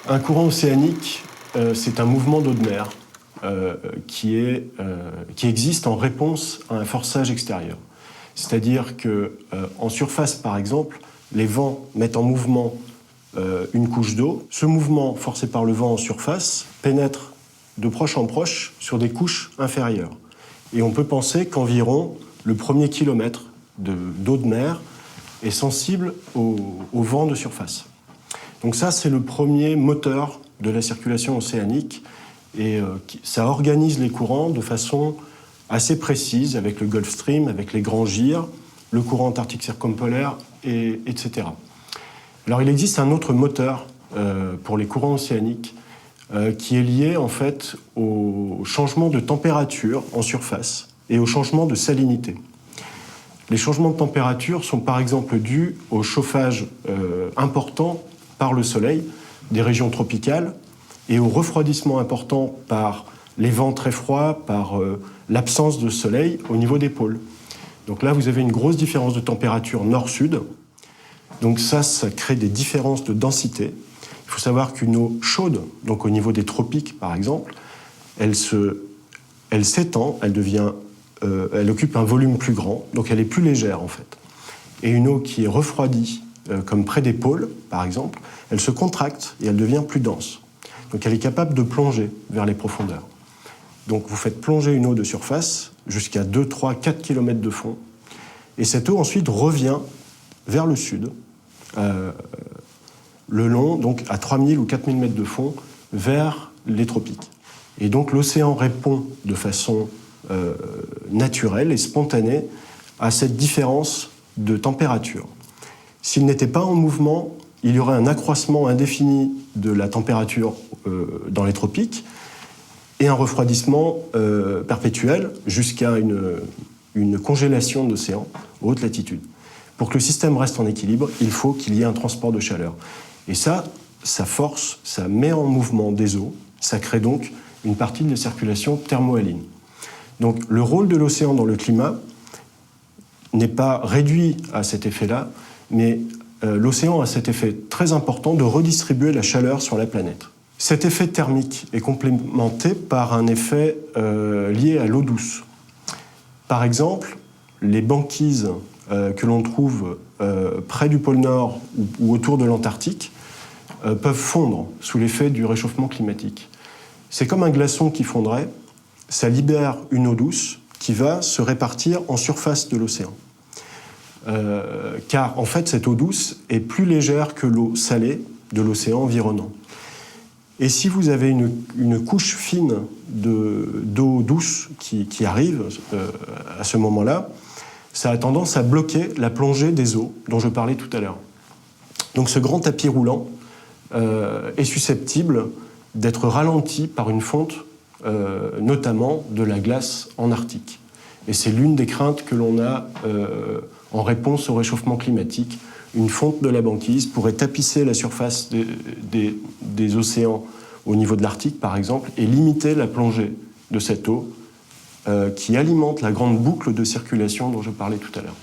Un courant océanique, c'est un mouvement d'eau de mer qui existe en réponse à un forçage extérieur. C'est-à-dire qu'en surface, par exemple, les vents mettent en mouvement une couche d'eau. Ce mouvement, forcé par le vent en surface, pénètre de proche en proche sur des couches inférieures. Et on peut penser qu'environ le premier kilomètre d'eau de mer est sensible au vent de surface. Donc ça, c'est le premier moteur de la circulation océanique et ça organise les courants de façon assez précise avec le Gulf Stream, avec les grands gyres, le courant antarctique circumpolaire, etc. Alors il existe un autre moteur pour les courants océaniques qui est lié en fait au changement de température en surface et au changement de salinité. Les changements de température sont par exemple dus au chauffage important par le soleil des régions tropicales et au refroidissement important par les vents très froids, par l'absence de soleil au niveau des pôles. Donc là, vous avez une grosse différence de température nord-sud. Donc ça crée des différences de densité. Il faut savoir qu'une eau chaude, donc au niveau des tropiques par exemple, elle s'étend, elle occupe un volume plus grand, donc elle est plus légère en fait. Et une eau qui est refroidie, comme près des pôles par exemple, elle se contracte et elle devient plus dense. Donc elle est capable de plonger vers les profondeurs. Donc vous faites plonger une eau de surface jusqu'à 2, 3, 4 km de fond, et cette eau ensuite revient vers le sud, le long, donc à 3000 ou 4000 mètres de fond, vers les tropiques. Et donc l'océan répond de façon naturelle et spontanée à cette différence de température. S'il n'était pas en mouvement, il y aurait un accroissement indéfini de la température dans les tropiques et un refroidissement perpétuel jusqu'à une congélation de l'océan aux hautes latitudes. Pour que le système reste en équilibre, il faut qu'il y ait un transport de chaleur. Et ça force, ça met en mouvement des eaux, ça crée donc une partie de la circulation thermohaline. Donc le rôle de l'océan dans le climat n'est pas réduit à cet effet-là, mais l'océan a cet effet très important de redistribuer la chaleur sur la planète. Cet effet thermique est complémenté par un effet lié à l'eau douce. Par exemple, les banquises que l'on trouve près du pôle Nord ou autour de l'Antarctique peuvent fondre sous l'effet du réchauffement climatique. C'est comme un glaçon qui fondrait, ça libère une eau douce qui va se répartir en surface de l'océan. Car en fait, cette eau douce est plus légère que l'eau salée de l'océan environnant. Et si vous avez une couche fine d'eau douce qui arrive à ce moment-là, ça a tendance à bloquer la plongée des eaux dont je parlais tout à l'heure. Donc ce grand tapis roulant est susceptible d'être ralenti par une fonte, notamment de la glace en Arctique. Et c'est l'une des craintes que l'on a en réponse au réchauffement climatique. Une fonte de la banquise pourrait tapisser la surface des océans au niveau de l'Arctique, par exemple, et limiter la plongée de cette eau qui alimente la grande boucle de circulation dont je parlais tout à l'heure.